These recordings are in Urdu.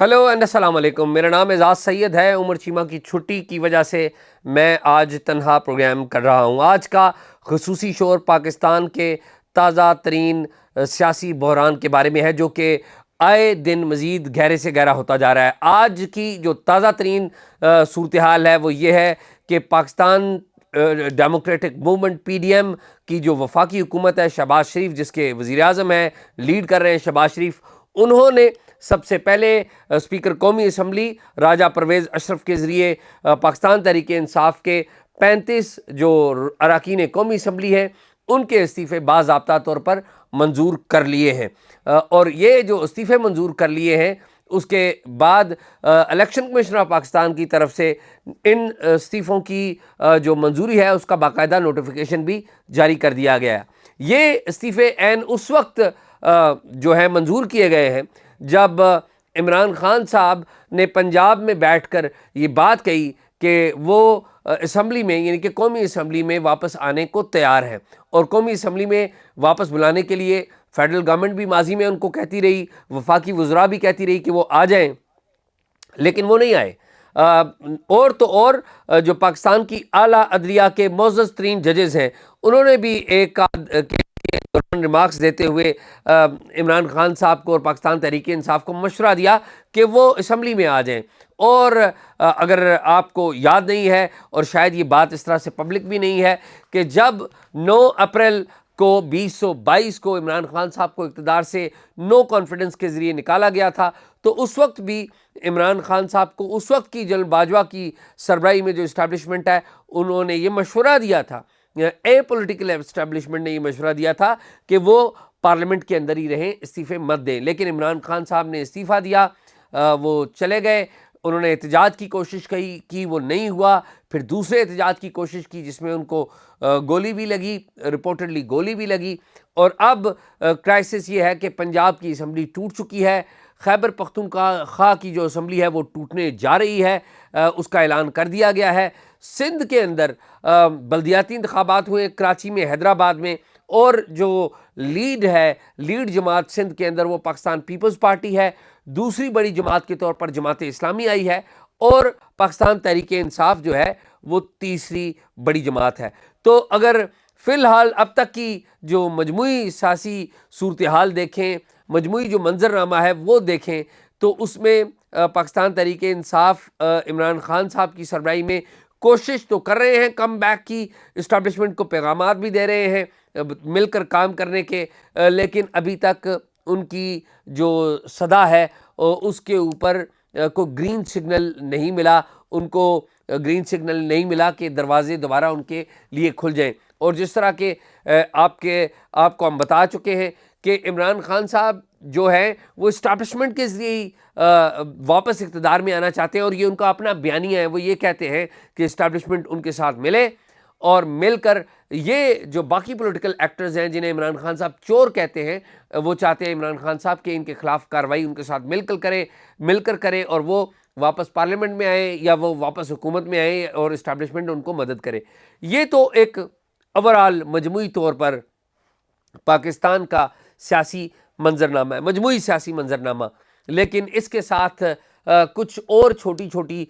ہیلو اینڈ السلام علیکم. میرا نام اعزاز سید ہے. عمر چیمہ کی چھٹی کی وجہ سے میں آج تنہا پروگرام کر رہا ہوں. آج کا خصوصی شور پاکستان کے تازہ ترین سیاسی بحران کے بارے میں ہے، جو کہ آئے دن مزید گہرے سے گہرا ہوتا جا رہا ہے. آج کی جو تازہ ترین صورتحال ہے وہ یہ ہے کہ Pakistan democratic movement P D M کی جو وفاقی حکومت ہے، شہباز شریف جس کے وزیر اعظم ہیں، لیڈ کر رہے ہیں شہباز شریف، انہوں نے سب سے پہلے اسپیکر قومی اسمبلی راجہ پرویز اشرف کے ذریعے پاکستان تحریک انصاف کے 35 جو اراکین قومی اسمبلی ہیں ان کے استعفے باضابطہ طور پر منظور کر لیے ہیں. اور یہ جو استعفے منظور کر لیے ہیں اس کے بعد الیکشن کمیشن آف پاکستان کی طرف سے ان استعفوں کی جو منظوری ہے اس کا باقاعدہ نوٹیفیکیشن بھی جاری کر دیا گیا ہے. یہ استعفے عین اس وقت جو ہے منظور کیے گئے ہیں جب عمران خان صاحب نے پنجاب میں بیٹھ کر یہ بات کہی کہ وہ اسمبلی میں یعنی کہ قومی اسمبلی میں واپس آنے کو تیار ہیں، اور قومی اسمبلی میں واپس بلانے کے لیے فیڈرل گورنمنٹ بھی ماضی میں ان کو کہتی رہی، وفاقی وزراء بھی کہتی رہی کہ وہ آ جائیں، لیکن وہ نہیں آئے. اور تو اور جو پاکستان کی اعلیٰ عدلیہ کے معزز ترین ججز ہیں انہوں نے بھی ایک ریمارکس دیتے ہوئے عمران خان صاحب کو اور پاکستان تحریک انصاف کو مشورہ دیا کہ وہ اسمبلی میں آ جائیں. اور اگر آپ کو یاد نہیں ہے اور شاید یہ بات اس طرح سے پبلک بھی نہیں ہے کہ جب 9 اپریل کو 2022 کو عمران خان صاحب کو اقتدار سے نو کانفیڈنس کے ذریعے نکالا گیا تھا، تو اس وقت بھی عمران خان صاحب کو اس وقت کی جنرل باجوہ کی سربراہی میں جو اسٹیبلشمنٹ ہے انہوں نے یہ مشورہ دیا تھا، پولیٹیکل اسٹیبلشمنٹ نے یہ مشورہ دیا تھا کہ وہ پارلیمنٹ کے اندر ہی رہیں، استعفے مت دیں. لیکن عمران خان صاحب نے استعفیٰ دیا، وہ چلے گئے. انہوں نے احتجاج کی کوشش کی، وہ نہیں ہوا. پھر دوسرے احتجاج کی کوشش کی جس میں ان کو گولی بھی لگی، رپورٹڈلی گولی بھی لگی. اور اب کرائسس یہ ہے کہ پنجاب کی اسمبلی ٹوٹ چکی ہے، خیبر پختونخوا کی جو اسمبلی ہے وہ ٹوٹنے جا رہی ہے، اس کا اعلان کر دیا گیا ہے. سندھ کے اندر بلدیاتی انتخابات ہوئے، کراچی میں، حیدرآباد میں، اور جو لیڈ جماعت سندھ کے اندر وہ پاکستان پیپلز پارٹی ہے. دوسری بڑی جماعت کے طور پر جماعت اسلامی آئی ہے، اور پاکستان تحریک انصاف جو ہے وہ تیسری بڑی جماعت ہے. تو اگر فی الحال اب تک کی جو مجموعی سیاسی صورتحال دیکھیں، مجموعی جو منظرنامہ ہے وہ دیکھیں، تو اس میں پاکستان تحریک انصاف عمران خان صاحب کی سربراہی میں کوشش تو کر رہے ہیں کم بیک کی، اسٹیبلشمنٹ کو پیغامات بھی دے رہے ہیں مل کر کام کرنے کے، لیکن ابھی تک ان کی جو صدا ہے اس کے اوپر کو گرین سگنل نہیں ملا، ان کو گرین سگنل نہیں ملا کہ دروازے دوبارہ ان کے لیے کھل جائیں. اور جس طرح کہ آپ کو ہم بتا چکے ہیں کہ عمران خان صاحب جو ہے وہ اسٹیبلشمنٹ کے ذریعے ہی واپس اقتدار میں آنا چاہتے ہیں، اور یہ ان کا اپنا بیانیہ ہے. وہ یہ کہتے ہیں کہ اسٹیبلشمنٹ ان کے ساتھ ملے، اور مل کر یہ جو باقی پولیٹیکل ایکٹرز ہیں جنہیں عمران خان صاحب چور کہتے ہیں، وہ چاہتے ہیں عمران خان صاحب کہ ان کے خلاف کارروائی ان کے ساتھ مل کر کرے، اور وہ واپس پارلیمنٹ میں آئیں یا وہ واپس حکومت میں آئیں اور اسٹیبلشمنٹ ان کو مدد کرے. یہ تو ایک اوورال مجموعی طور پر پاکستان کا سیاسی منظرنامہ ہے، مجموعی سیاسی منظرنامہ. لیکن اس کے ساتھ کچھ اور چھوٹی چھوٹی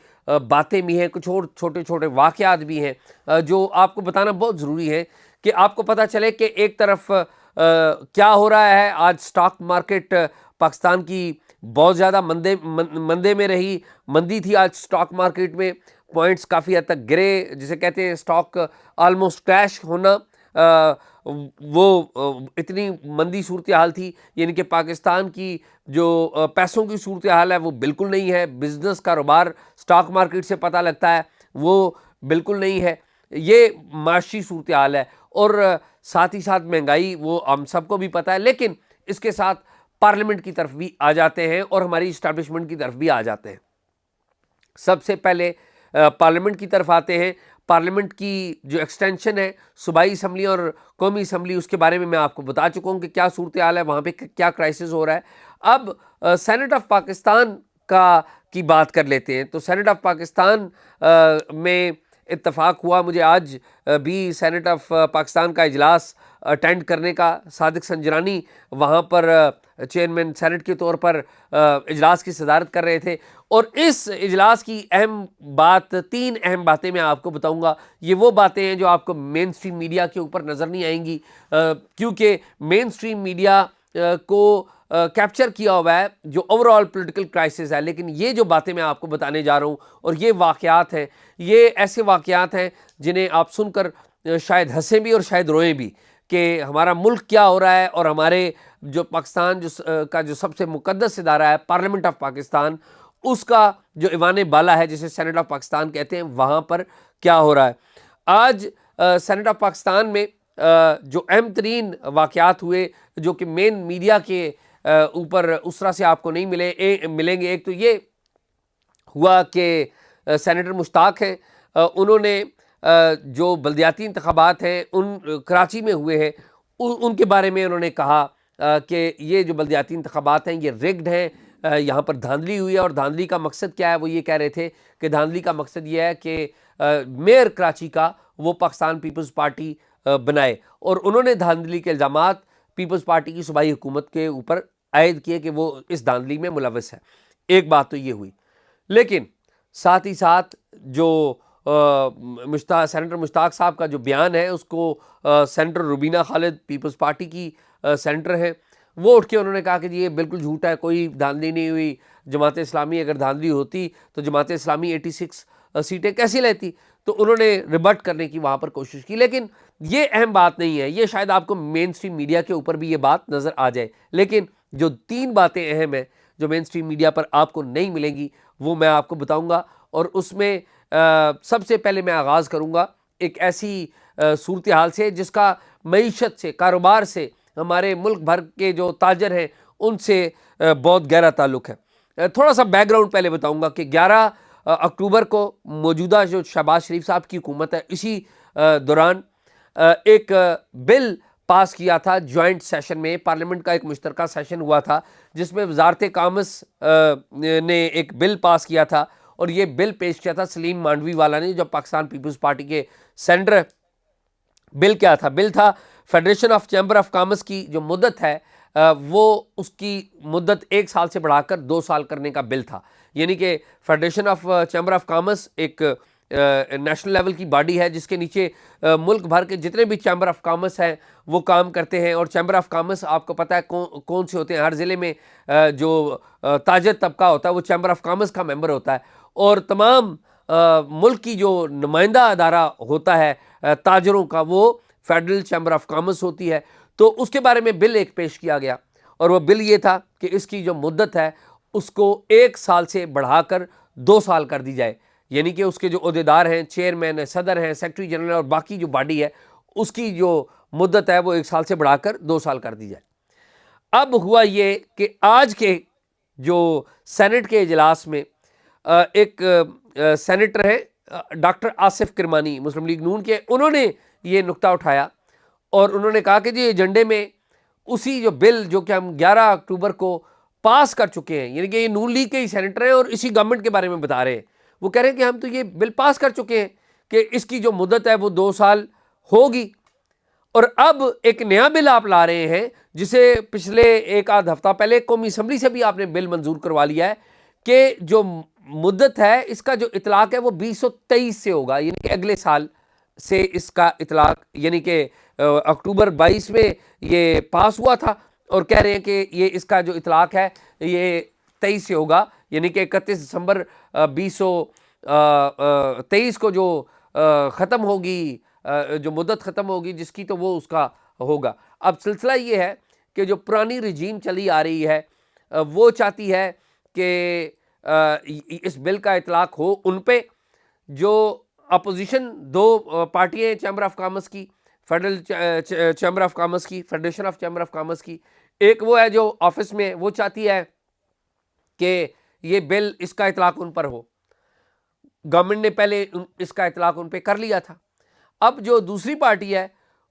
باتیں بھی ہیں، کچھ اور چھوٹے چھوٹے واقعات بھی ہیں جو آپ کو بتانا بہت ضروری ہے کہ آپ کو پتہ چلے کہ ایک طرف کیا ہو رہا ہے. آج سٹاک مارکیٹ پاکستان کی بہت زیادہ مندے میں رہی، مندی تھی آج سٹاک مارکیٹ میں، پوائنٹس کافی حد تک گرے، جسے کہتے ہیں سٹاک آلموسٹ کریش ہونا. وہ اتنی مندی صورتحال تھی، یعنی کہ پاکستان کی جو پیسوں کی صورتحال ہے وہ بالکل نہیں ہے، بزنس کاروبار سٹاک مارکیٹ سے پتہ لگتا ہے وہ بالکل نہیں ہے. یہ معاشی صورتحال ہے، اور ساتھ ہی ساتھ مہنگائی وہ ہم سب کو بھی پتہ ہے. لیکن اس کے ساتھ پارلیمنٹ کی طرف بھی آ جاتے ہیں اور ہماری اسٹیبلشمنٹ کی طرف بھی آ جاتے ہیں. سب سے پہلے پارلیمنٹ کی طرف آتے ہیں. پارلیمنٹ کی جو ایکسٹینشن ہے صوبائی اسمبلی اور قومی اسمبلی، اس کے بارے میں آپ کو بتا چکا ہوں کہ کیا صورتحال ہے، وہاں پہ کیا کرائسس ہو رہا ہے. اب سینٹ آف پاکستان کی بات کر لیتے ہیں. تو سینٹ آف پاکستان میں اتفاق ہوا. مجھے آج بھی سینٹ آف پاکستان کا اجلاس اٹینڈ کرنے کا، صادق سنجرانی وہاں پر چیئرمین سینٹ کے طور پر اجلاس کی صدارت کر رہے تھے. اور اس اجلاس کی اہم بات، 3 اہم باتیں میں آپ کو بتاؤں گا. یہ وہ باتیں ہیں جو آپ کو مین اسٹریم میڈیا کے اوپر نظر نہیں آئیں گی، کیونکہ مین اسٹریم میڈیا کو کیپچر کیا ہوا ہے جو اوور آل پولیٹیکل کرائسس ہے. لیکن یہ جو باتیں میں آپ کو بتانے جا رہا ہوں اور یہ واقعات ہیں، یہ ایسے واقعات ہیں جنہیں آپ سن کر شاید ہنسیں بھی اور شاید روئیں بھی، کہ ہمارا ملک کیا ہو رہا ہے، اور ہمارے جو پاکستان کا جو سب سے مقدس ادارہ ہے پارلیمنٹ آف پاکستان، اس کا جو ایوان بالا ہے جسے سینٹ آف پاکستان کہتے ہیں، وہاں پر کیا ہو رہا ہے. آج سینٹ آف پاکستان میں جو اہم ترین واقعات ہوئے جو کہ مین میڈیا کے اوپر اس طرح سے آپ کو نہیں ملیں گے. ایک تو یہ ہوا کہ سینیٹر مشتاق ہیں، انہوں نے جو بلدیاتی انتخابات ہیں ان کراچی میں ہوئے ہیں، ان کے بارے میں انہوں نے کہا کہ یہ جو بلدیاتی انتخابات ہیں یہ ریگڈ ہیں، یہاں پر دھاندلی ہوئی ہے. اور دھاندلی کا مقصد کیا ہے؟ وہ یہ کہہ رہے تھے کہ دھاندلی کا مقصد یہ ہے کہ میئر کراچی کا وہ پاکستان پیپلز پارٹی بنائے. اور انہوں نے دھاندلی کے الزامات پیپلز پارٹی کی صوبائی حکومت کے اوپر عائد کیے کہ وہ اس دھاندلی میں ملوث ہے. ایک بات تو یہ ہوئی. لیکن ساتھ ہی ساتھ جو سینیٹر مشتاق صاحب کا جو بیان ہے اس کو سینیٹر روبینہ خالد پیپلز پارٹی کی سینیٹر ہیں، وہ اٹھ کے انہوں نے کہا کہ جی یہ بالکل جھوٹ ہے، کوئی دھاندلی نہیں ہوئی. جماعت اسلامی اگر دھاندلی ہوتی تو جماعت اسلامی 86 سیٹیں کیسے لیتی؟ تو انہوں نے ریبٹ کرنے کی وہاں پر کوشش کی. لیکن یہ اہم بات نہیں ہے، یہ شاید آپ کو مین اسٹریم میڈیا کے اوپر بھی یہ بات نظر آ جائے. لیکن جو 3 باتیں اہم ہیں جو مین اسٹریم میڈیا پر آپ کو نہیں ملیں گی وہ میں آپ کو بتاؤں گا. اور اس میں سب سے پہلے میں آغاز کروں گا ایک ایسی صورتحال سے جس کا معیشت سے، کاروبار سے، ہمارے ملک بھر کے جو تاجر ہیں ان سے بہت گہرا تعلق ہے. تھوڑا سا بیک گراؤنڈ پہلے بتاؤں گا کہ 11 اکتوبر کو موجودہ جو شہباز شریف صاحب کی حکومت ہے، اسی دوران ایک بل پاس کیا تھا جوائنٹ سیشن میں. پارلیمنٹ کا ایک مشترکہ سیشن ہوا تھا جس میں وزارت کامرس نے ایک بل پاس کیا تھا، اور یہ بل پیش کیا تھا سلیم مانڈوی والا نے جو پاکستان پیپلز پارٹی کے سینیٹر. بل کیا تھا؟ بل تھا federation of chamber of commerce کی جو مدت ہے وہ اس کی مدت 1 سال سے بڑھا کر 2 سال کرنے کا بل تھا. یعنی کہ federation of chamber of commerce ایک نیشنل لیول کی باڈی ہے جس کے نیچے ملک بھر کے جتنے بھی چیمبر آف کامرس ہیں وہ کام کرتے ہیں. اور چیمبر آف کامرس آپ کو پتہ ہے کون سے ہوتے ہیں. ہر ضلع میں جو تاجر طبقہ ہوتا ہے وہ چیمبر آف کامرس کا ممبر ہوتا ہے، اور تمام ملک کی جو نمائندہ ادارہ ہوتا ہے تاجروں کا وہ فیڈرل چیمبر آف کامرس ہوتی ہے. تو اس کے بارے میں بل ایک پیش کیا گیا، اور وہ بل یہ تھا کہ اس کی جو مدت ہے اس کو 1 سال سے بڑھا کر 2 سال کر دی جائے. یعنی کہ اس کے جو عہدیدار ہیں، چیئرمین ہیں، صدر ہیں، سیکرٹری جنرل اور باقی جو باڈی ہے اس کی جو مدت ہے وہ 1 سال سے بڑھا کر 2 سال کر دی جائے. اب ہوا یہ کہ آج کے جو سینٹ کے اجلاس میں ایک سینیٹر ہے ڈاکٹر آصف کرمانی مسلم لیگ نون کے، انہوں نے یہ نقطہ اٹھایا اور انہوں نے کہا کہ جی ایجنڈے میں اسی جو بل جو کہ ہم 11 اکتوبر کو پاس کر چکے ہیں، یعنی کہ یہ نون لیگ کے ہی سینیٹر ہیں اور اسی گورنمنٹ کے بارے میں بتا رہے ہیں، وہ کہہ رہے ہیں کہ ہم تو یہ بل پاس کر چکے ہیں کہ اس کی جو مدت ہے وہ 2 سال ہوگی. اور اب ایک نیا بل آپ لا رہے ہیں جسے پچھلے 1 آدھ ہفتہ پہلے قومی اسمبلی سے بھی آپ نے بل منظور کروا لیا ہے کہ جو مدت ہے اس کا جو اطلاق ہے وہ 2023 سے ہوگا. یعنی کہ اگلے سال سے اس کا اطلاق، یعنی کہ اکتوبر 22 میں یہ پاس ہوا تھا اور کہہ رہے ہیں کہ یہ اس کا جو اطلاق ہے یہ 23 سے ہوگا. یعنی کہ 31 دسمبر 2023 کو جو ختم ہوگی، جو مدت ختم ہوگی جس کی، تو وہ اس کا ہوگا. اب سلسلہ یہ ہے کہ جو پرانی رجیم چلی آ رہی ہے وہ چاہتی ہے کہ اس بل کا اطلاق ہو ان پہ جو اپوزیشن 2 پارٹیاں ہیں چیمبر آف کامرس کی، فیڈرل چیمبر آف کامرس کی، federation of chamber of commerce کی. ایک وہ ہے جو آفس میں وہ چاہتی ہے کہ یہ بل اس کا اطلاق ان پر ہو. گورنمنٹ نے پہلے اس کا اطلاق ان پہ کر لیا تھا. اب جو دوسری پارٹی ہے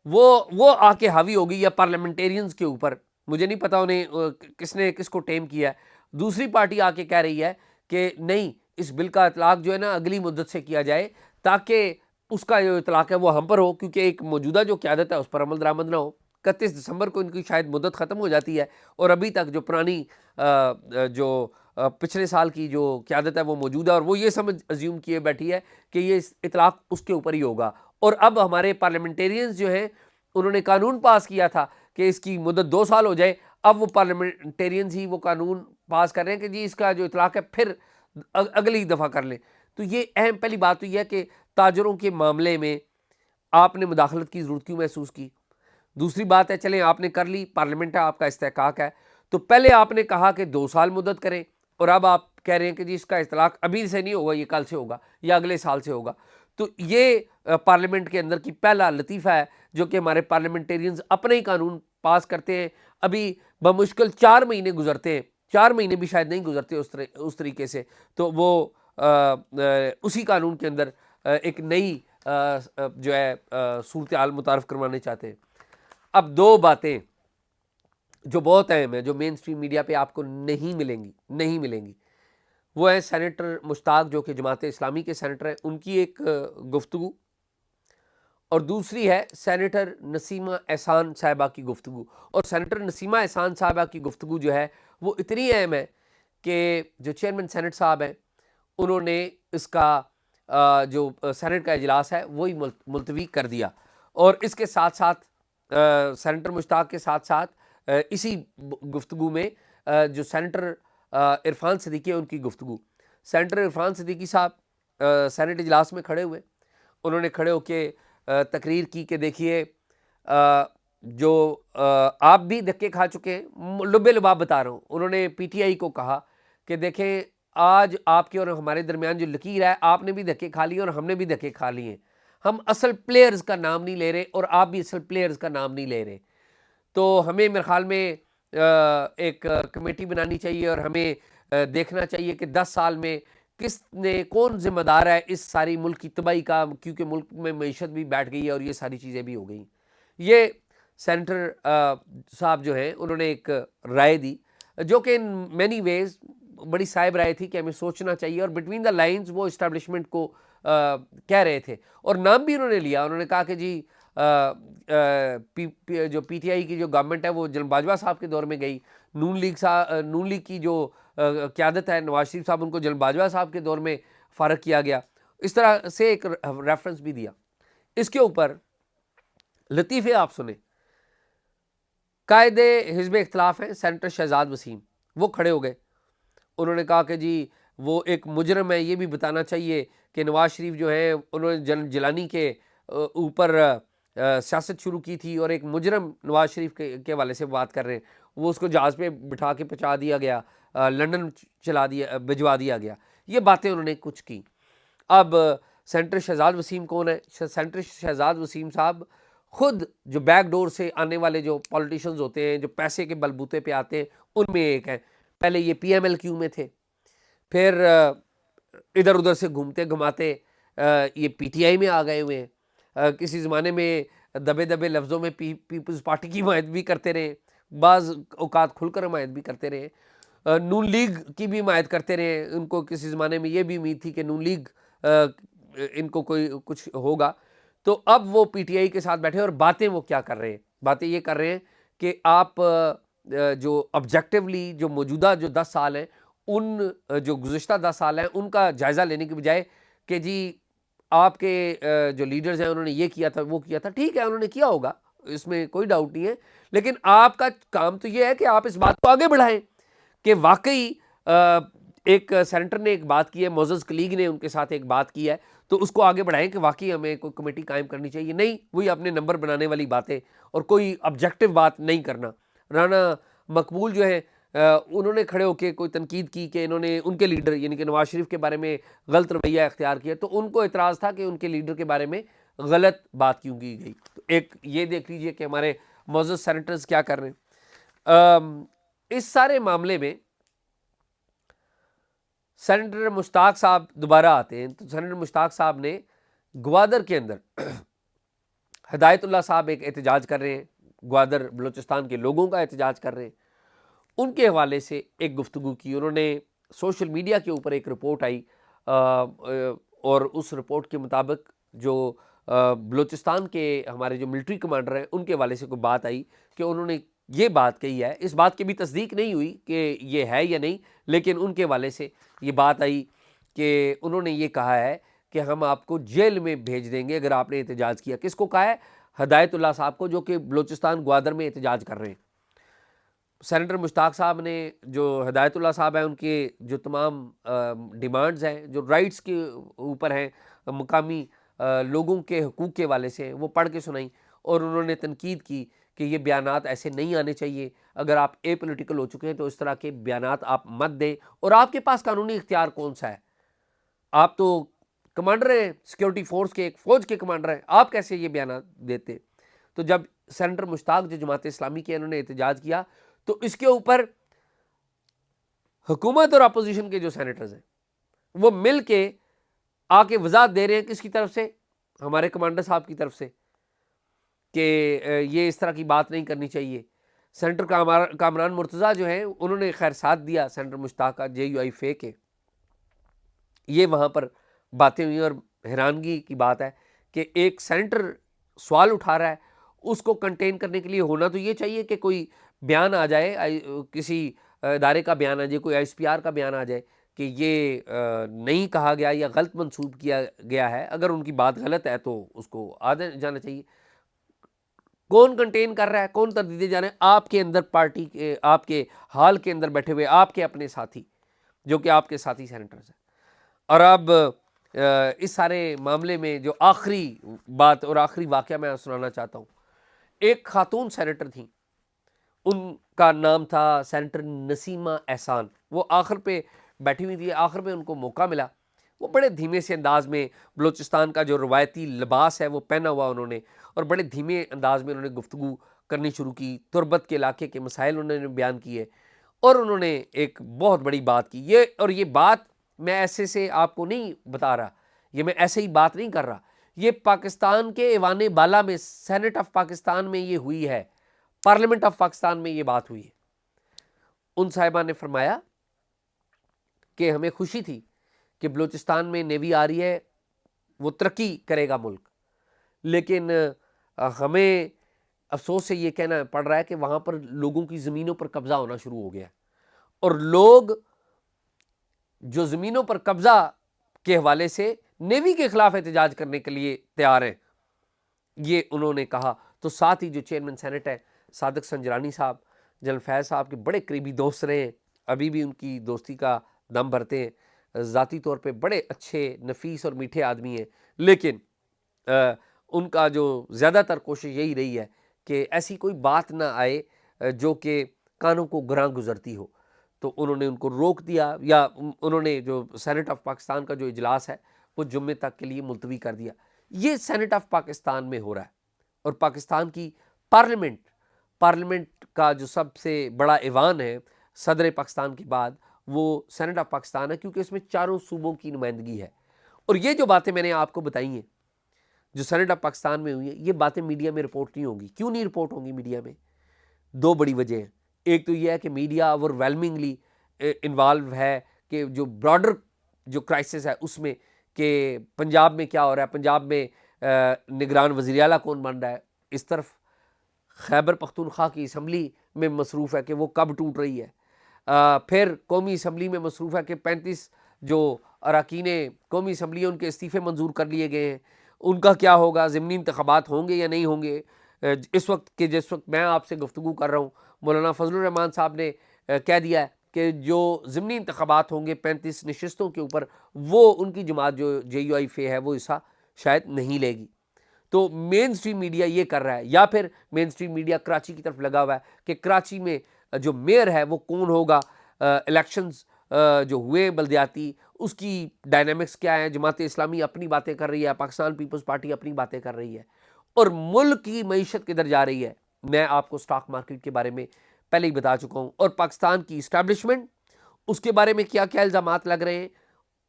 وہ آ کے حاوی ہوگی یا پارلیمنٹیرینز کے اوپر، مجھے نہیں پتا انہیں کس نے کس کو ٹیم کیا ہے. دوسری پارٹی آ کے کہہ رہی ہے کہ نہیں، اس بل کا اطلاق جو ہے نا اگلی مدت سے کیا جائے تاکہ اس کا جو اطلاق ہے وہ ہم پر ہو، کیونکہ ایک موجودہ جو قیادت ہے اس پر عمل درآمد نہ ہو۔ 31 دسمبر کو ان کی شاید مدت ختم ہو جاتی ہے، اور ابھی تک جو پرانی جو پچھلے سال کی جو قیادت ہے وہ موجود ہے، اور وہ یہ سمجھ ازیوم کیے بیٹھی ہے کہ یہ اطلاق اس کے اوپر ہی ہوگا۔ اور اب ہمارے پارلیمنٹیرینز جو ہیں انہوں نے قانون پاس کیا تھا کہ اس کی مدت 2 سال ہو جائے، اب وہ پارلیمنٹیرینز ہی وہ قانون پاس کر رہے ہیں کہ جی اس کا جو اطلاق ہے پھر اگلی دفعہ کر لیں۔ تو یہ اہم پہلی بات تو یہ ہے کہ تاجروں کے معاملے میں آپ نے مداخلت کی ضرورت کیوں محسوس کی؟ دوسری بات ہے چلیں آپ نے کر لی، پارلیمنٹ ہے، آپ کا استحقاق ہے، تو پہلے آپ نے کہا کہ 2 سال مدت کریں، اور اب آپ کہہ رہے ہیں کہ جی اس کا اطلاق ابھی سے نہیں ہوگا، یہ کل سے ہوگا یا اگلے سال سے ہوگا۔ تو یہ پارلیمنٹ کے اندر کی پہلا لطیفہ ہے جو کہ ہمارے پارلیمنٹیرینز اپنے ہی قانون پاس کرتے ہیں۔ ابھی بمشکل 4 مہینے گزرتے ہیں، 4 مہینے بھی شاید نہیں گزرتے اس طریقے سے، تو وہ اسی قانون کے اندر ایک نئی جو ہے صورتحال متعارف کروانے چاہتے ہیں۔ اب 2 باتیں جو بہت اہم ہیں، جو مین سٹریم میڈیا پہ آپ کو نہیں ملیں گی، وہ ہے سینیٹر مشتاق جو کہ جماعت اسلامی کے سینیٹر ہیں، ان کی ایک گفتگو، اور دوسری ہے سینیٹر نسیمہ احسان صاحبہ کی گفتگو۔ اور سینیٹر نسیمہ احسان صاحبہ کی گفتگو جو ہے وہ اتنی اہم ہے کہ جو چیئرمین سینٹ صاحب ہیں انہوں نے اس کا جو سینٹ کا اجلاس ہے وہی ملتوی کر دیا، اور اس کے ساتھ ساتھ سینیٹر مشتاق کے ساتھ ساتھ اسی گفتگو میں جو سینیٹر عرفان صدیقی ہے ان کی گفتگو۔ سینیٹر عرفان صدیقی صاحب سینٹ اجلاس میں کھڑے ہوئے، انہوں نے کھڑے ہو کے تقریر کی کہ دیکھیے جو آپ بھی دھکے کھا چکے ہیں، لبے لباب بتا رہا ہوں، انہوں نے پی ٹی آئی کو کہا کہ دیکھیں آج آپ کے اور ہمارے درمیان جو لکیر ہے، آپ نے بھی دھکے کھا لیے اور ہم نے بھی دھکے کھا لیے، ہم اصل پلیئرز کا نام نہیں لے رہے اور آپ بھی اصل پلیئرز کا نام نہیں لے رہے، تو ہمیں میرے خیال میں ایک کمیٹی بنانی چاہیے، اور ہمیں دیکھنا چاہیے کہ 10 سال میں کون ذمہ دار ہے اس ساری ملک کی تباہی کا، کیونکہ ملک میں معیشت بھی بیٹھ گئی ہے اور یہ ساری چیزیں بھی ہو گئیں۔ یہ سینیٹر صاحب جو ہیں انہوں نے ایک رائے دی جو کہ ان مینی ویز بڑی صائب رائے تھی کہ ہمیں سوچنا چاہیے، اور بٹوین دا لائنز وہ اسٹیبلشمنٹ کو کہہ رہے تھے، اور نام بھی انہوں نے لیا۔ انہوں نے کہا کہ جی جو پی ٹی آئی کی جو گورنمنٹ ہے وہ جنرل باجوہ صاحب کے دور میں گئی، نون لیگ کی جو قیادت ہے نواز شریف صاحب، ان کو جنرل باجوہ صاحب کے دور میں فارغ کیا گیا، اس طرح سے ایک ریفرنس بھی دیا۔ اس کے اوپر لطیفے آپ سنیں، قائد حزب اختلاف ہیں سینیٹر شہزاد وسیم، وہ کھڑے ہو گئے، انہوں نے کہا کہ جی وہ ایک مجرم ہے، یہ بھی بتانا چاہیے کہ نواز شریف جو ہے انہوں نے جنرل جیلانی کے اوپر سیاست شروع کی تھی، اور ایک مجرم نواز شریف کے حوالے سے بات کر رہے ہیں، وہ اس کو جہاز پہ بٹھا کے پہنچا دیا گیا، لندن بھجوا دیا گیا، یہ باتیں انہوں نے کچھ کی۔ اب سینیٹر شہزاد وسیم کون ہے؟ سینیٹر شہزاد وسیم صاحب خود جو بیک ڈور سے آنے والے جو پولیٹیشنز ہوتے ہیں، جو پیسے کے بلبوتے پہ آتے ہیں، ان میں ایک ہیں۔ پہلے یہ پی ایم ایل کیو میں تھے، پھر ادھر ادھر سے گھومتے گھماتے یہ پی ٹی آئی میں آ گئے ہوئے ہیں، کسی زمانے میں دبے دبے لفظوں میں پیپلز پارٹی کی حمایت بھی کرتے رہے، بعض اوقات کھل کر حمایت بھی کرتے رہے، نون لیگ کی بھی حمایت کرتے رہے، ان کو کسی زمانے میں یہ بھی امید تھی کہ نون لیگ ان کو کوئی کچھ ہوگا، تو اب وہ پی ٹی آئی کے ساتھ بیٹھے، اور باتیں وہ کیا کر رہے ہیں؟ باتیں یہ کر رہے ہیں کہ آپ جو آبجیکٹیولی جو موجودہ جو 10 سال ہیں، ان جو گزشتہ 10 سال ہیں ان کا جائزہ لینے کی بجائے کہ جی آپ کے جو لیڈرز ہیں انہوں نے یہ کیا تھا وہ کیا تھا، ٹھیک ہے انہوں نے کیا ہوگا، اس میں کوئی ڈاؤٹ نہیں ہے، لیکن آپ کا کام تو یہ ہے کہ آپ اس بات کو آگے بڑھائیں کہ واقعی ایک سینیٹر نے ایک بات کی ہے، معزز کلیگ نے ان کے ساتھ ایک بات کی ہے، تو اس کو آگے بڑھائیں کہ واقعی ہمیں کوئی کمیٹی قائم کرنی چاہیے، نہیں وہی اپنے نمبر بنانے والی باتیں اور کوئی آبجیکٹیو بات نہیں کرنا۔ رانا مقبول جو ہے انہوں نے کھڑے ہو کے کوئی تنقید کی کہ انہوں نے ان کے لیڈر یعنی کہ نواز شریف کے بارے میں غلط رویہ اختیار کیا، تو ان کو اعتراض تھا کہ ان کے لیڈر کے بارے میں غلط بات کیوں کی گئی۔ تو ایک یہ دیکھ لیجئے کہ ہمارے معزز سینیٹرز کیا کر رہے ہیں۔ اس سارے معاملے میں سینیٹر مشتاق صاحب دوبارہ آتے ہیں، تو سینیٹر مشتاق صاحب نے گوادر کے اندر ہدایت اللہ صاحب ایک احتجاج کر رہے ہیں، گوادر بلوچستان کے لوگوں کا احتجاج کر رہے ہیں، ان کے حوالے سے ایک گفتگو کی۔ انہوں نے سوشل میڈیا کے اوپر ایک رپورٹ آئی اور اس رپورٹ کے مطابق جو بلوچستان کے ہمارے جو ملٹری کمانڈر ہیں ان کے حوالے سے کوئی بات آئی کہ انہوں نے یہ بات کہی ہے. اس بات کی بھی تصدیق نہیں ہوئی کہ یہ ہے یا نہیں, لیکن ان کے حوالے سے یہ بات آئی کہ انہوں نے یہ کہا ہے کہ ہم آپ کو جیل میں بھیج دیں گے اگر آپ نے احتجاج کیا. کس کو کہا ہے؟ ہدایت اللہ صاحب کو, جو کہ بلوچستان گوادر میں احتجاج کر رہے ہیں. سینیٹر مشتاق صاحب نے, جو ہدایت اللہ صاحب ہیں, ان کے جو تمام ڈیمانڈز ہیں جو رائٹس کے اوپر ہیں, مقامی لوگوں کے حقوق کے حوالے سے, وہ پڑھ کے سنائیں, اور انہوں نے تنقید کی کہ یہ بیانات ایسے نہیں آنے چاہیے. اگر آپ اے پولیٹیکل ہو چکے ہیں تو اس طرح کے بیانات آپ مت دیں, اور آپ کے پاس قانونی اختیار کون سا ہے؟ آپ تو کمانڈر ہیں سیکیورٹی فورس کے, ایک فوج کے کمانڈر ہیں, آپ کیسے یہ بیانات دیتے؟ تو جب سینیٹر مشتاق جو جماعت اسلامی کے انہوں نے احتجاج کیا تو اس کے اوپر حکومت اور اپوزیشن کے جو سینیٹرز ہیں وہ مل کے آ کے وضاحت دے رہے ہیں. کس کی طرف سے؟ ہمارے کمانڈر صاحب کی طرف سے, کہ یہ اس طرح کی بات نہیں کرنی چاہیے. سینیٹر کامران مرتضیٰ جو ہیں انہوں نے خیر ساتھ دیا سینیٹر مشتاق کا, JUI فے کے. یہ وہاں پر باتیں ہوئی, اور حیرانگی کی بات ہے کہ ایک سینیٹر سوال اٹھا رہا ہے, اس کو کنٹین کرنے کے لیے ہونا تو یہ چاہیے کہ کوئی بیان آ جائے, کسی ادارے کا بیان آ جائے, کوئی ISPR کا بیان آ جائے کہ یہ نہیں کہا گیا یا غلط منسوب کیا گیا ہے. اگر ان کی بات غلط ہے تو اس کو آ جانا چاہیے. کون کنٹین کر رہا ہے, کون تردیدے جا رہے ہیں؟ آپ کے اندر پارٹی کے, آپ کے حال کے اندر بیٹھے ہوئے آپ کے اپنے ساتھی, جو کہ آپ کے ساتھی سینیٹرز ہیں. اور اب اس سارے معاملے میں جو آخری بات اور آخری واقعہ میں سنانا چاہتا ہوں. ایک خاتون سینیٹر تھیں, ان کا نام تھا سینیٹر نسیمہ احسان. وہ آخر پہ بیٹھی ہوئی تھی, آخر میں ان کو موقع ملا. وہ بڑے دھیمے سے انداز میں بلوچستان کا جو روایتی لباس ہے وہ پہنا ہوا انہوں نے, اور بڑے دھیمے انداز میں انہوں نے گفتگو کرنی شروع کی. تربت کے علاقے کے مسائل انہوں نے بیان کیے, اور انہوں نے ایک بہت بڑی بات کی. اور یہ بات میں ایسے سے آپ کو نہیں بتا رہا, یہ میں ایسے ہی بات نہیں کر رہا, یہ پاکستان کے ایوان بالا میں, سینٹ آف پاکستان میں یہ ہوئی ہے, پارلیمنٹ آف پاکستان میں یہ بات ہوئی ہے. ان صاحبہ نے فرمایا کہ ہمیں خوشی تھی کہ بلوچستان میں نیوی آ رہی ہے, وہ ترقی کرے گا ملک, لیکن ہمیں افسوس سے یہ کہنا پڑ رہا ہے کہ وہاں پر لوگوں کی زمینوں پر قبضہ ہونا شروع ہو گیا, اور لوگ جو زمینوں پر قبضہ کے حوالے سے نیوی کے خلاف احتجاج کرنے کے لیے تیار ہیں, یہ انہوں نے کہا. تو ساتھ ہی جو چیئرمین سینٹ ہے صادق سنجرانی صاحب, جنرل فیض صاحب کے بڑے قریبی دوست رہے ہیں, ابھی بھی ان کی دوستی کا دم بھرتے ہیں, ذاتی طور پہ بڑے اچھے نفیس اور میٹھے آدمی ہیں, لیکن ان کا جو زیادہ تر کوشش یہی رہی ہے کہ ایسی کوئی بات نہ آئے جو کہ کانوں کو گراں گزرتی ہو. تو انہوں نے ان کو روک دیا, یا انہوں نے جو سینٹ آف پاکستان کا جو اجلاس ہے وہ جمعے تک کے لیے ملتوی کر دیا. یہ سینٹ آف پاکستان میں ہو رہا ہے, اور پاکستان کی پارلیمنٹ کا جو سب سے بڑا ایوان ہے صدر پاکستان کے بعد, وہ سینٹ آف پاکستان ہے, کیونکہ اس میں چاروں صوبوں کی نمائندگی ہے. اور یہ جو باتیں میں نے آپ کو بتائی ہیں جو سینٹ آف پاکستان میں ہوئی ہیں, یہ باتیں میڈیا میں رپورٹ نہیں ہوں گی. کیوں نہیں رپورٹ ہوں گی میڈیا میں؟ دو بڑی وجہ ہیں. ایک تو یہ ہے کہ میڈیا اوور ویلمنگلی انوالو ہے کہ جو براڈر جو کرائسس ہے اس میں, کہ پنجاب میں کیا ہو رہا ہے, پنجاب میں نگران وزیر اعلیٰ کون بن رہا ہے, اس طرف خیبر پختونخوا کی اسمبلی میں مصروف ہے کہ وہ کب ٹوٹ رہی ہے, پھر قومی اسمبلی میں مصروف ہے کہ 35 جو اراکین قومی اسمبلی ان کے استعفے منظور کر لیے گئے ہیں, ان کا کیا ہوگا, ضمنی انتخابات ہوں گے یا نہیں ہوں گے. اس وقت کہ جس وقت میں آپ سے گفتگو کر رہا ہوں, مولانا فضل الرحمان صاحب نے کہہ دیا ہے کہ جو ضمنی انتخابات ہوں گے 35 نشستوں کے اوپر, وہ ان کی جماعت جو JUI فے ہے وہ حصہ شاید نہیں لے گی. تو مین سٹریم میڈیا یہ کر رہا ہے, یا پھر مین سٹریم میڈیا کراچی کی طرف لگا ہوا ہے کہ کراچی میں جو میئر ہے وہ کون ہوگا, الیکشنز جو ہوئے بلدیاتی اس کی ڈائنامکس کیا ہے. جماعت اسلامی اپنی باتیں کر رہی ہے, پاکستان پیپلز پارٹی اپنی باتیں کر رہی ہے, اور ملک کی معیشت کدھر جا رہی ہے. میں آپ کو سٹاک مارکیٹ کے بارے میں پہلے ہی بتا چکا ہوں, اور پاکستان کی اسٹیبلشمنٹ, اس کے بارے میں کیا کیا الزامات لگ رہے ہیں,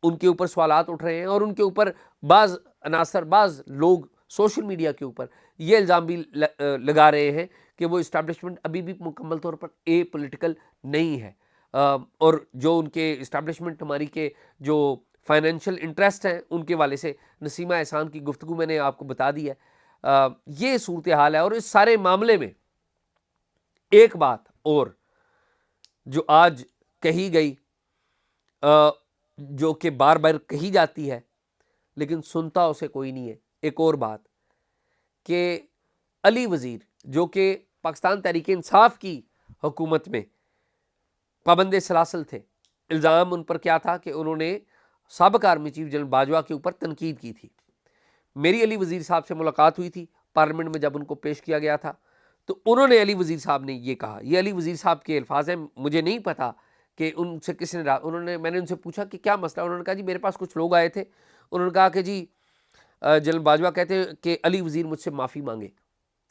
ان کے اوپر سوالات اٹھ رہے ہیں, اور ان کے اوپر بعض عناصر, بعض لوگ سوشل میڈیا کے اوپر یہ الزام بھی لگا رہے ہیں کہ وہ اسٹیبلشمنٹ ابھی بھی مکمل طور پر پولیٹیکل نہیں ہے, اور جو ان کے اسٹیبلشمنٹ ہماری کے جو فائنینشیل انٹرسٹ ہیں ان کے والے سے نسیمہ احسان کی گفتگو میں نے آپ کو بتا دی ہے. یہ صورتحال ہے. اور اس سارے معاملے میں ایک بات اور جو آج کہی گئی, جو کہ بار بار کہی جاتی ہے لیکن سنتا اسے کوئی نہیں ہے, ایک اور بات کہ علی وزیر جو کہ پاکستان تحریک انصاف کی حکومت میں پابند سلاسل تھے, الزام ان پر کیا تھا کہ انہوں نے سابق آرمی چیف جنرل باجوہ کے اوپر تنقید کی تھی. میری علی وزیر صاحب سے ملاقات ہوئی تھی پارلیمنٹ میں جب ان کو پیش کیا گیا تھا, تو انہوں نے علی وزیر صاحب نے یہ کہا, یہ علی وزیر صاحب کے الفاظ ہیں, مجھے نہیں پتا کہ ان سے کس نے میں نے ان سے پوچھا کہ کیا مسئلہ, انہوں نے کہا جی میرے پاس کچھ لوگ آئے تھے, انہوں نے کہا کہ جی جنرل باجوہ کہتے ہیں کہ علی وزیر مجھ سے معافی مانگے,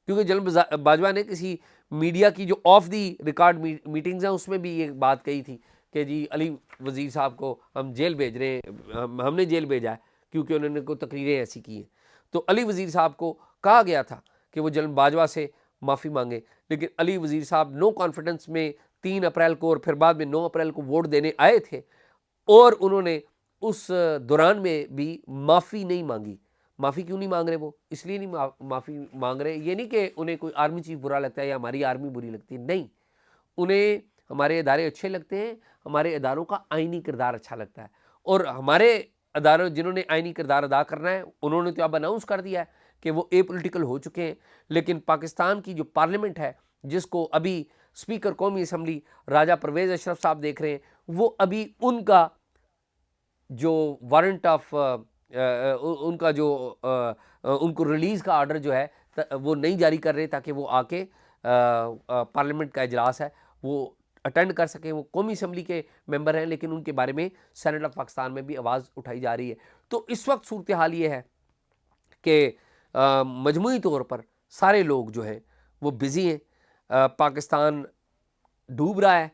کیونکہ جنرل باجوہ نے کسی میڈیا کی جو آف دی ریکارڈ میٹنگز ہیں اس میں بھی یہ بات کہی تھی کہ جی علی وزیر صاحب کو ہم جیل بھیج رہے ہیں, ہم نے جیل بھیجا ہے کیونکہ انہوں نے کوئی تقریریں ایسی کی ہیں. تو علی وزیر صاحب کو کہا گیا تھا کہ وہ جنرل باجوہ سے معافی مانگے, لیکن علی وزیر صاحب نو کانفیڈنس میں 3 اپریل کو اور پھر بعد میں 9 اپریل کو ووٹ دینے آئے تھے, اور انہوں نے اس دوران میں بھی معافی نہیں مانگی. معافی کیوں نہیں مانگ رہے؟ وہ اس لیے نہیں معافی مانگ رہے, یہ نہیں کہ انہیں کوئی آرمی چیف برا لگتا ہے یا ہماری آرمی بری لگتی ہے, نہیں, انہیں ہمارے ادارے اچھے لگتے ہیں, ہمارے اداروں کا آئینی کردار اچھا لگتا ہے, اور ہمارے اداروں جنہوں نے آئینی کردار ادا کرنا ہے انہوں نے تو اب اناؤنس کر دیا ہے کہ وہ اے پولیٹیکل ہو چکے ہیں. لیکن پاکستان کی جو پارلیمنٹ ہے جس کو ابھی اسپیکر قومی اسمبلی راجہ پرویز اشرف صاحب دیکھ رہے ہیں, وہ ابھی ان کا جو وارنٹ آف ان کا جو ان کو ریلیز کا آرڈر جو ہے وہ نہیں جاری کر رہے تاکہ وہ آ کے پارلیمنٹ کا اجلاس ہے وہ اٹینڈ کر سکیں. وہ قومی اسمبلی کے ممبر ہیں لیکن ان کے بارے میں سینٹ آف پاکستان میں بھی آواز اٹھائی جا رہی ہے. تو اس وقت صورتحال یہ ہے کہ مجموعی طور پر سارے لوگ جو ہیں وہ بزی ہیں, پاکستان ڈوب رہا ہے,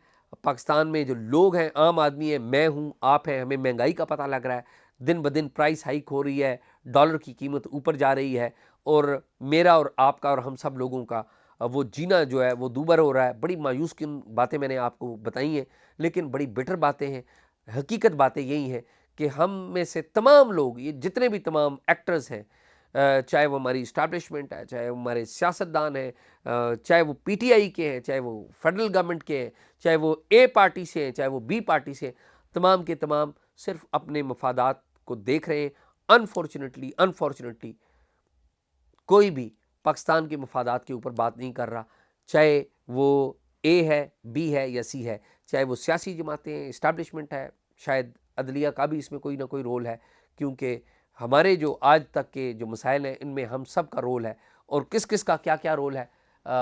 پاکستان میں جو لوگ ہیں عام آدمی ہیں, میں ہوں, آپ ہیں, ہمیں مہنگائی کا پتہ لگ رہا ہے, دن بدن پرائس ہائک ہو رہی ہے, ڈالر کی قیمت اوپر جا رہی ہے, اور میرا اور آپ کا اور ہم سب لوگوں کا وہ جینا جو ہے وہ دوبر ہو رہا ہے. بڑی مایوس کن باتیں میں نے آپ کو بتائی ہیں, لیکن بڑی بیٹر باتیں ہیں. حقیقت باتیں یہی ہیں کہ ہم میں سے تمام لوگ, یہ جتنے بھی تمام ایکٹرز ہیں, چاہے وہ ہماری اسٹیبلشمنٹ ہے, چاہے وہ ہمارے سیاستدان ہیں, چاہے وہ پی ٹی آئی کے ہیں, چاہے وہ فیڈرل گورنمنٹ کے ہیں, چاہے وہ اے پارٹی سے ہیں, چاہے وہ بی پارٹی سے ہیں, تمام کے تمام صرف اپنے مفادات کو دیکھ رہے ہیں. انفارچونیٹلی کوئی بھی پاکستان کے مفادات کے اوپر بات نہیں کر رہا, چاہے وہ اے ہے, بی ہے یا سی ہے, چاہے وہ سیاسی جماعتیں ہیں, اسٹیبلشمنٹ ہے, شاید عدلیہ کا بھی اس میں کوئی نہ کوئی رول ہے, کیونکہ ہمارے جو آج تک کے جو مسائل ہیں ان میں ہم سب کا رول ہے, اور کس کس کا کیا کیا رول ہے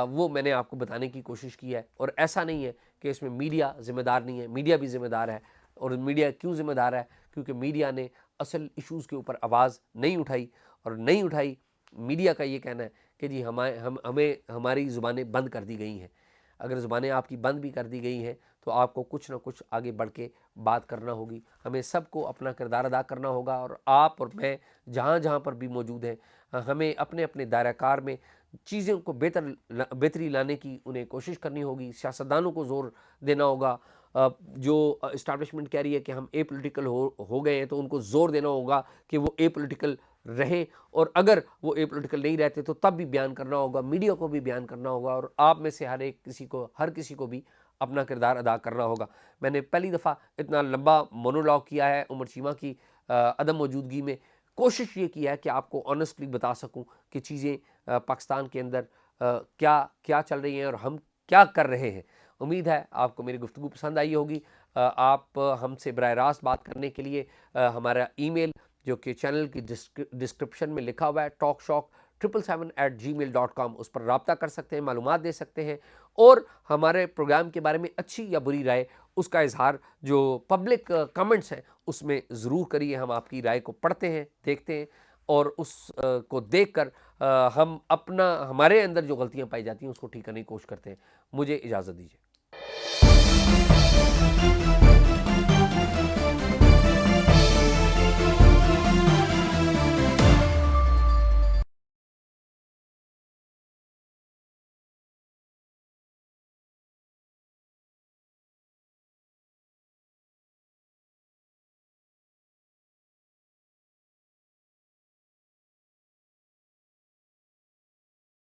وہ میں نے آپ کو بتانے کی کوشش کی ہے. اور ایسا نہیں ہے کہ اس میں میڈیا ذمہ دار نہیں ہے, میڈیا بھی ذمہ دار ہے. اور میڈیا کیوں ذمہ دار ہے؟ کیونکہ میڈیا نے اصل ایشوز کے اوپر آواز نہیں اٹھائی, اور نہیں اٹھائی. میڈیا کا یہ کہنا ہے کہ جی ہمیں ہماری زبانیں بند کر دی گئی ہیں. اگر زبانیں آپ کی بند بھی کر دی گئی ہیں تو آپ کو کچھ نہ کچھ آگے بڑھ کے بات کرنا ہوگی. ہمیں سب کو اپنا کردار ادا کرنا ہوگا, اور آپ اور میں جہاں جہاں پر بھی موجود ہیں ہمیں اپنے اپنے دائرہ کار میں چیزوں کو بہتری لانے کی انہیں کوشش کرنی ہوگی. سیاستدانوں کو زور دینا ہوگا. جو اسٹیبلشمنٹ کہہ رہی ہے کہ ہم اے پولیٹیکل ہو گئے ہیں تو ان کو زور دینا ہوگا کہ وہ اے پولیٹیکل رہیں, اور اگر وہ اے پولیٹیکل نہیں رہتے تو تب بھی بیان کرنا ہوگا, میڈیا کو بھی بیان کرنا ہوگا, اور آپ میں سے ہر کسی کو بھی اپنا کردار ادا کرنا ہوگا. میں نے پہلی دفعہ اتنا لمبا مونولاگ کیا ہے عمر چیمہ کی عدم موجودگی میں. کوشش یہ کی ہے کہ آپ کو آنیسٹلی بتا سکوں کہ چیزیں پاکستان کے اندر کیا چل رہی ہیں اور ہم کیا کر رہے ہیں. امید ہے آپ کو میری گفتگو پسند آئی ہوگی. آپ ہم سے براہ راست بات کرنے کے لیے ہمارا ای میل جو کہ چینل کی ڈسکرپشن میں لکھا ہوا ہے talkshock777@gmail.com, اس پر رابطہ کر سکتے ہیں, معلومات دے سکتے ہیں, اور ہمارے پروگرام کے بارے میں اچھی یا بری رائے اس کا اظہار جو پبلک کمنٹس ہیں اس میں ضرور کریے. ہم آپ کی رائے کو پڑھتے ہیں, دیکھتے ہیں, اور اس کو دیکھ کر ہم ہمارے اندر جو غلطیاں پائی جاتی ہیں اس کو ٹھیک کرنے کی کوشش کرتے ہیں. مجھے اجازت دیجیے.